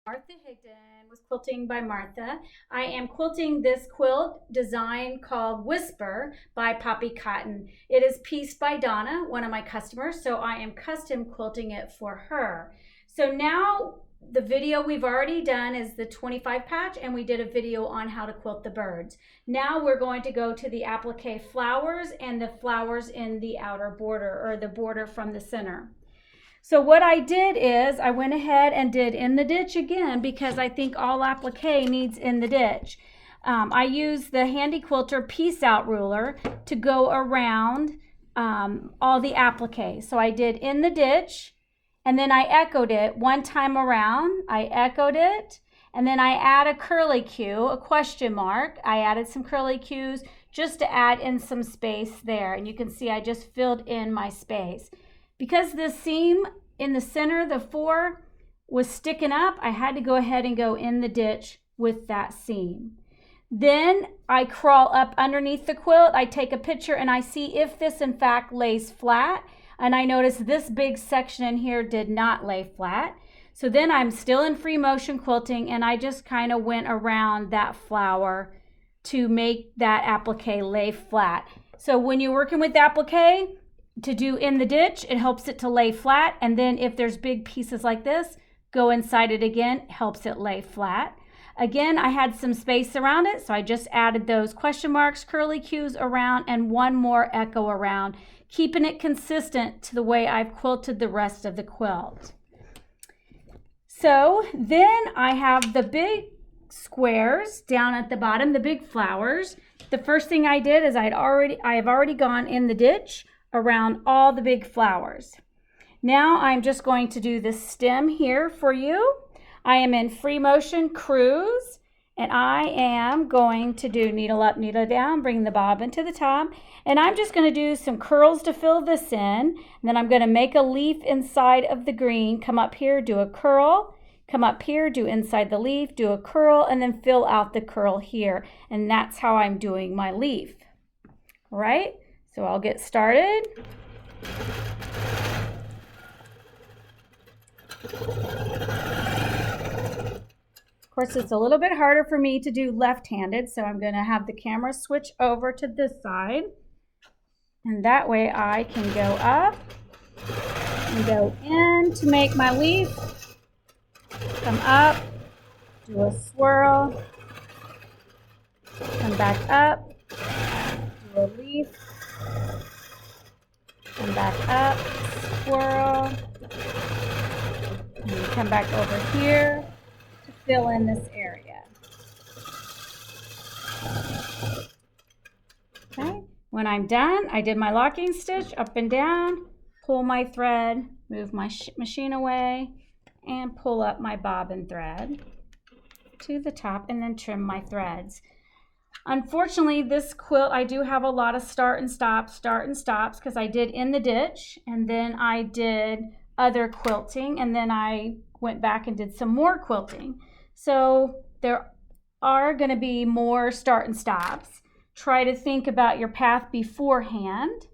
Martha Higdon with Quilting by Martha. I am quilting this quilt design called Whisper by Poppie Cotton. It is pieced by Donna, one of my customers, so I am custom quilting it for her. So now the video we've already done is the 25 patch, and we did a video on how to quilt the birds. Now we're going to go to the applique flowers and the flowers in the outer border, or the border from the center. So what I did is I went ahead and did in the ditch again, because I think all applique needs in the ditch. I used the Handy Quilter piece out ruler to go around all the applique. So I did in the ditch, and then I echoed it one time around. I echoed it, and then I add a curly Q, a question mark. I added some curly Qs just to add in some space there. And you can see I just filled in my space. Because the seam in the center, the 4, was sticking up, I had to go ahead and go in the ditch with that seam. Then I crawl up underneath the quilt. I take a picture and I see if this in fact lays flat. And I notice this big section in here did not lay flat. So then I'm still in free motion quilting, and I just kind of went around that flower to make that applique lay flat. So when you're working with applique, to do in the ditch, it helps it to lay flat, and then if there's big pieces like this, go inside it again, helps it lay flat. Again, I had some space around it, so I just added those question marks, curly Qs around, and one more echo around, keeping it consistent to the way I've quilted the rest of the quilt. So then I have the big squares down at the bottom, the big flowers. The first thing I did is I have already gone in the ditch around all the big flowers. Now I'm just going to do the stem here for you. I am in free motion cruise, and I am going to do needle up, needle down, bring the bobbin to the top, and I'm just going to do some curls to fill this in. And then I'm going to make a leaf inside of the green, come up here, do a curl, come up here, do inside the leaf, do a curl, and then fill out the curl here. And that's how I'm doing my leaf. All right? So I'll get started. Of course, it's a little bit harder for me to do left-handed, so I'm going to have the camera switch over to this side. And that way I can go up and go in to make my leaf. Come up, do a swirl, come back up, do a leaf. Come back up, swirl, and then come back over here to fill in this area. Okay, when I'm done, I did my locking stitch up and down, pull my thread, move my machine away, and pull up my bobbin thread to the top, and then trim my threads. Unfortunately, this quilt, I do have a lot of start and stops, because I did in the ditch, and then I did other quilting, and then I went back and did some more quilting. So there are going to be more start and stops. Try to think about your path beforehand.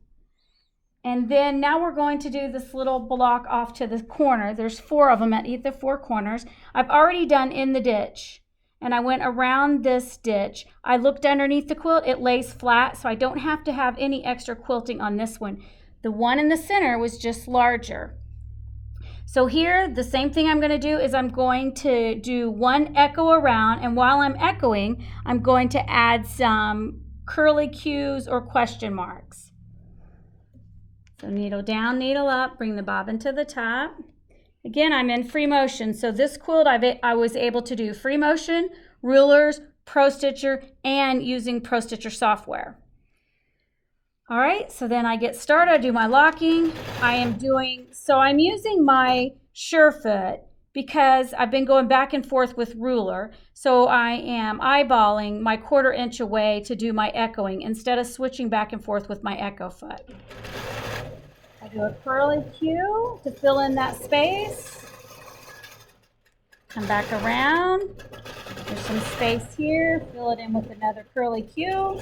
And then now we're going to do this little block off to the corner. There's 4 of them at either 4 corners. I've already done in the ditch, and I went around this ditch. I looked underneath the quilt, it lays flat, so I don't have to have any extra quilting on this one. The one in the center was just larger. So here, the same thing I'm going to do is I'm going to do one echo around, and while I'm echoing, I'm going to add some curly Qs or question marks. So needle down, needle up, bring the bobbin to the top. Again, I'm in free motion, so this quilt I was able to do free motion, rulers, Pro Stitcher, and using Pro Stitcher software. All right, so then I get started, I do my locking. I'm using my Surefoot because I've been going back and forth with ruler, so I am eyeballing my 1/4 inch away to do my echoing instead of switching back and forth with my echo foot. I do a curly Q to fill in that space. Come back around. There's some space here. Fill it in with another curly Q.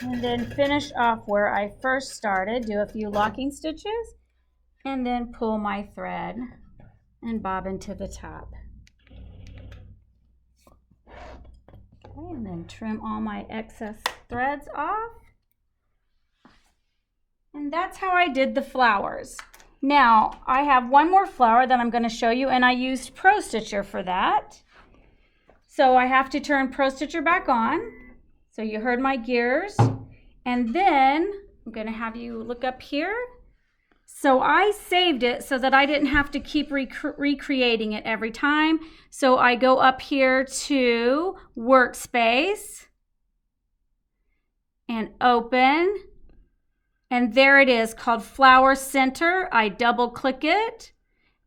And then finish off where I first started, do a few locking stitches, and then pull my thread and bobbin to the top. Okay, and then trim all my excess threads off. And that's how I did the flowers. Now, I have one more flower that I'm going to show you, and I used Pro Stitcher for that. So I have to turn Pro Stitcher back on. So you heard my gears. And then I'm going to have you look up here. So I saved it so that I didn't have to keep recreating it every time. So I go up here to Workspace and open. And there it is, called Flower Center. I double click it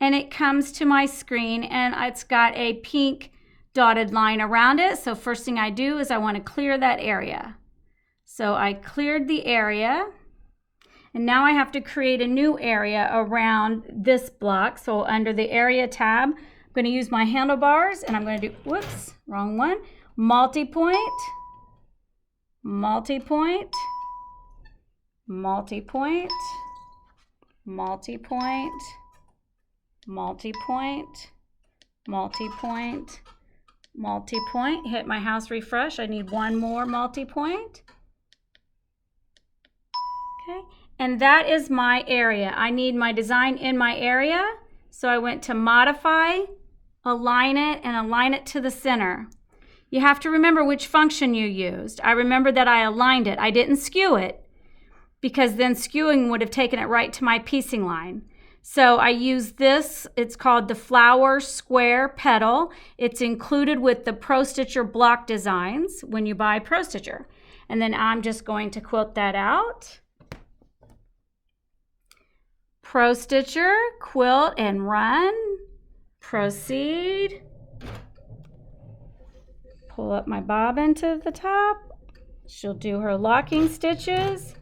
and it comes to my screen, and it's got a pink dotted line around it. So first thing I do is I want to clear that area. So I cleared the area, and now I have to create a new area around this block. So under the area tab, I'm going to use my handlebars, and I'm going to do, whoops, wrong one, multi-point, multi-point, multi-point, multi-point, multi-point, multi-point, multi-point. Hit my house refresh. I need one more multi-point. Okay, and that is my area. I need my design in my area. So I went to Modify, Align It, and align it to the center. You have to remember which function you used. I remember that I aligned it. I didn't skew it, because then skewing would have taken it right to my piecing line. So I used this. It's called the Flower Square Petal. It's included with the Pro Stitcher block designs when you buy Pro Stitcher. And then I'm just going to quilt that out. Pro Stitcher, quilt and run. Proceed. Pull up my bobbin to the top. She'll do her locking stitches.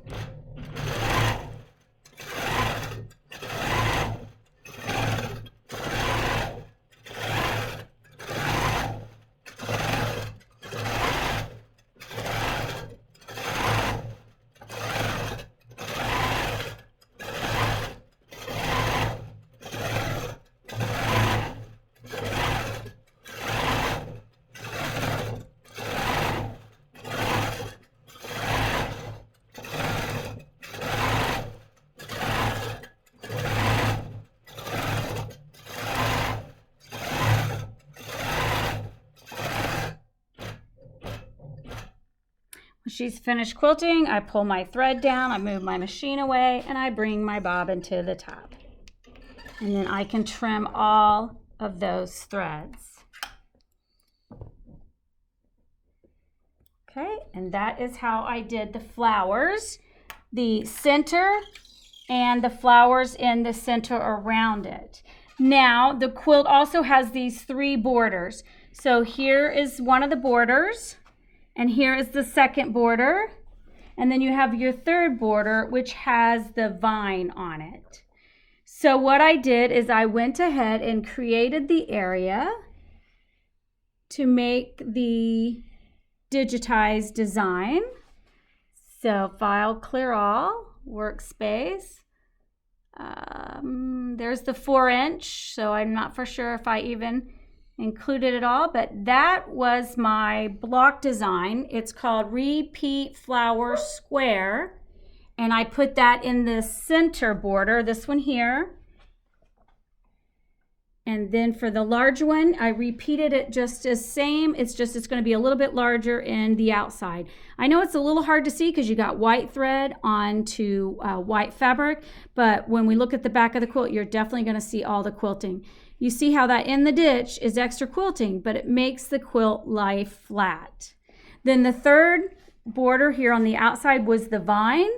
When she's finished quilting, I pull my thread down, I move my machine away, and I bring my bobbin to the top. And then I can trim all of those threads. Okay, and that is how I did the flowers, the center, and the flowers in the center around it. Now, the quilt also has these 3 borders. So here is one of the borders. And here is the second border. And then you have your third border, which has the vine on it. So what I did is I went ahead and created the area to make the digitized design. So File, Clear All, Workspace. There's the 4-inch, so I'm not for sure if I even included it all, but that was my block design. It's called Repeat Flower Square, and I put that in the center border, this one here. And then for the large one, I repeated it just as same. It's just it's going to be a little bit larger in the outside. I know it's a little hard to see because you got white thread onto white fabric, but when we look at the back of the quilt, you're definitely going to see all the quilting. You see how that in the ditch is extra quilting, but it makes the quilt lie flat. Then the third border here on the outside was the vine.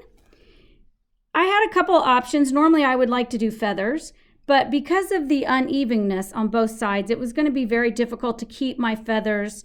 I had a couple options. Normally I would like to do feathers, but because of the unevenness on both sides, it was going to be very difficult to keep my feathers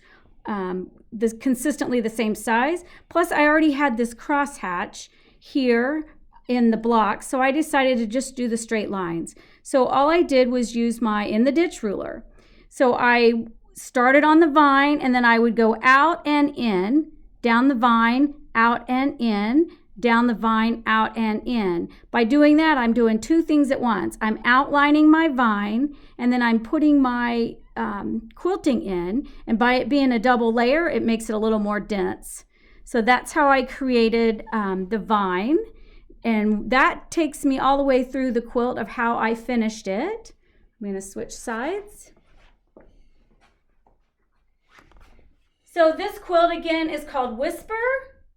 consistently the same size. Plus I already had this crosshatch here in the block, so I decided to just do the straight lines. So all I did was use my in the ditch ruler. So I started on the vine, and then I would go out and in, down the vine, out and in, down the vine, out and in. By doing that, I'm doing two things at once. I'm outlining my vine, and then I'm putting my quilting in, and by it being a double layer, it makes it a little more dense. So that's how I created the vine, and that takes me all the way through the quilt of how I finished it. I'm going to switch sides. So this quilt again is called Whisper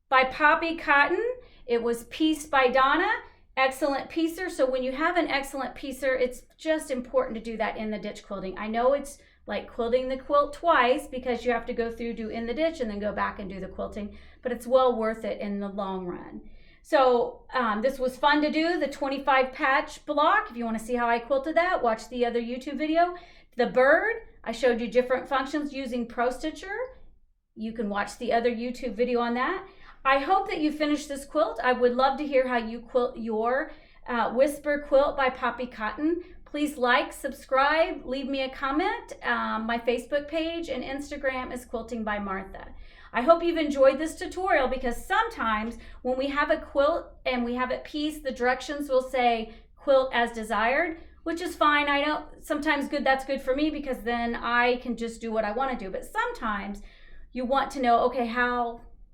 by Poppie Cotton. It was pieced by Donna, excellent piecer. So when you have an excellent piecer, it's just important to do that in the ditch quilting. I know it's like quilting the quilt twice because you have to go through, do in the ditch, and then go back and do the quilting, but it's well worth it in the long run. So this was fun to do, the 25 patch block. If you want to see how I quilted that, watch the other YouTube video. The bird, I showed you different functions using Pro Stitcher. You can watch the other YouTube video on that. I hope that you finish this quilt. I would love to hear how you quilt your Whisper quilt by Poppie Cotton. Please like, subscribe, leave me a comment. My Facebook page and Instagram is Quilting by Martha. I hope you've enjoyed this tutorial, because sometimes when we have a quilt and we have it pieced, the directions will say quilt as desired, which is fine. I know sometimes that's good for me, because then I can just do what I want to do. But sometimes you want to know, okay,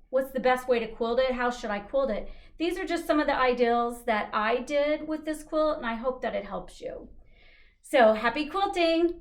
what's the best way to quilt it? How should I quilt it? These are just some of the ideals that I did with this quilt, and I hope that it helps you. So happy quilting!